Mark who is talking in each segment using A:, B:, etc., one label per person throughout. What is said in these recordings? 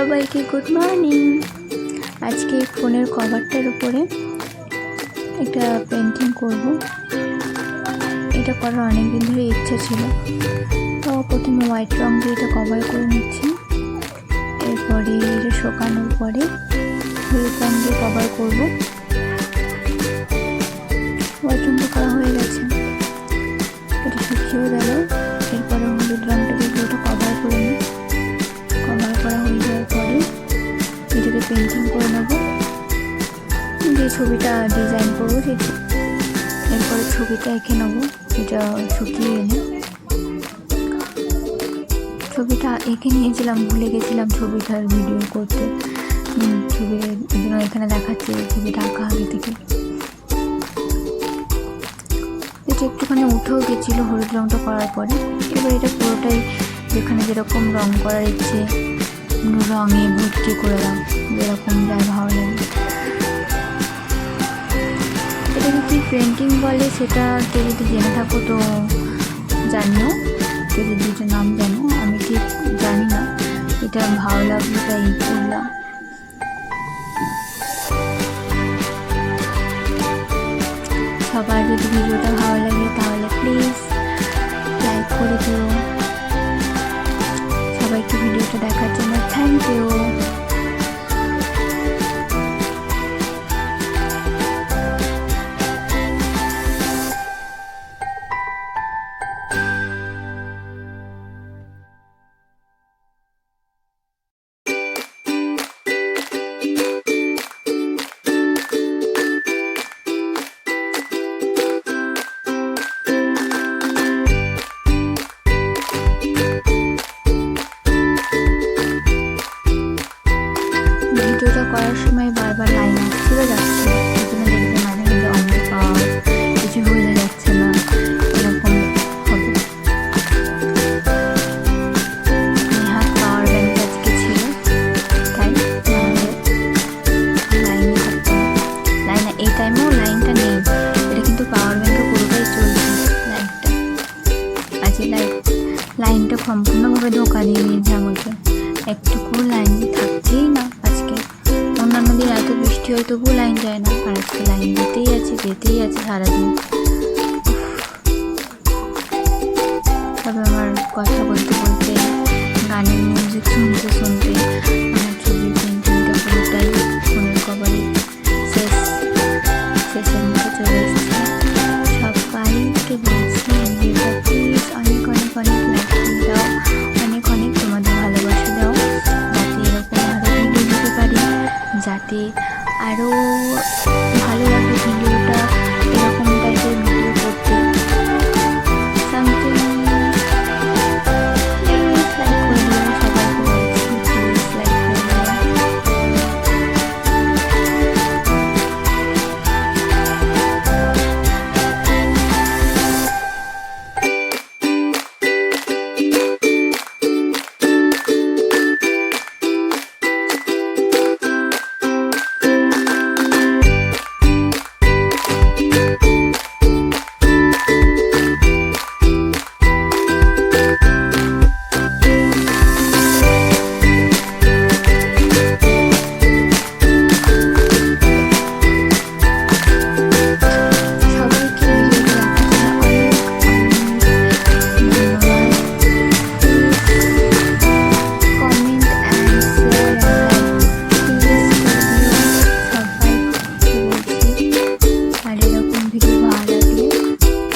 A: সবাইকে good morning. আজকে ফোনের কভারটার উপরে একটা পেন্টিং করব। এটা করার অনেকদিন ধরে ইচ্ছা ছিল। তো প্রথমে হোয়াইট রং দিয়ে এটা কভার করে নিচ্ছি। এরপরে এটা শুকানোর পরে হলুদ রং দিয়ে কভার করব। হোয়াইট রংটা করা হয়ে গেছে, এটা শুকিয়েও গেল। এরপরে হলুদ রংটা দিয়ে ওটা কভার করে নিই। কভার করা হয়ে যাওয়ার পরে এটাকে পেন্টিং করে নেব, যে ছবিটা ডিজাইন করবো সেই। এরপরে ছবিটা এঁকে নেবো, এটা শুকিয়ে এনে ছবিটা এঁকে নিয়েছিলাম, ভুলে গেছিলাম ছবিটার ভিডিও করতে। ছবির জন্য এখানে দেখাচ্ছে ছবিটা আঁকা আগে থেকে। এটা একটুখানি উঠেও গেছিলো হলুদ রংটা করার পরে। এবার এটা পুরোটাই যেখানে যেরকম রং করার ইচ্ছে রঙে ভর্তি করে দাও, যেরকম যার ভালো লাগে। এটাকে কি পেন্টিং বলে সেটা কেউ যদি জেনে থাকো তো জানিও, কেউ যদি এটা নাম জানো। আমি ঠিক জানি না, এটা ভালো লাগলো তাই করলাম। সবার যদি ভিডিওটা ভালো লাগে তাহলে প্লিজ লাইক করে দিও। সবাইকে ভিডিওটা দেখার জন্য থ্যাংক ইউ। ভিডিওটা করার সময় বারবার লাইন আসছিল যাচ্ছিল, সেখানে দেখতে মাঝে মাঝে অঙ্ক পাওয়া কিছু বোঝা যাচ্ছে না, এরকম হবে। নেহাত পাওয়ার ব্যাংক আজকে ছিল, তাই লাইনে থাকতে লাইন এই টাইমেও লাইনটা নেই। এটা কিন্তু পাওয়ার ব্যাংকে পুরোটাই চলছে লাইটটা। আজকে লাইনটা সম্পূর্ণভাবে ধোকা দিয়ে দিয়েছে আমাকে, একটুকু লাইন থাকছেই না। আজকে অন্যান্য দিন এত বৃষ্টি হয় তবুও লাইন যায় না, আর আজকে লাইন যেতেই আছে সারাদিন। তবে আমার কথা বলতে বলতে গানের মিউজিক শুনতে শুনতে আমার ছবির পেন্টিংটা পুরোটাই ফোনের কভারে শেষের মধ্যে চলে এসেছে। সবাইকে বলছি ভিডিওটা প্লিজ অনেক অনেক অনেক লাইক করে দাও, অনেক অনেক তোমাদের ভালোবাসা দাও, যাতে এরকম আরও ভিডিও দিতে পারি, যাতে আরও ভালো লাগে ভিডিওটা, এরকম টাইপের ভিডিও করতে। সামথিং প্লিজ লাইক করে দিও, সবাইকে বলছি প্লিজ লাইক করে দিও।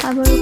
A: আবারও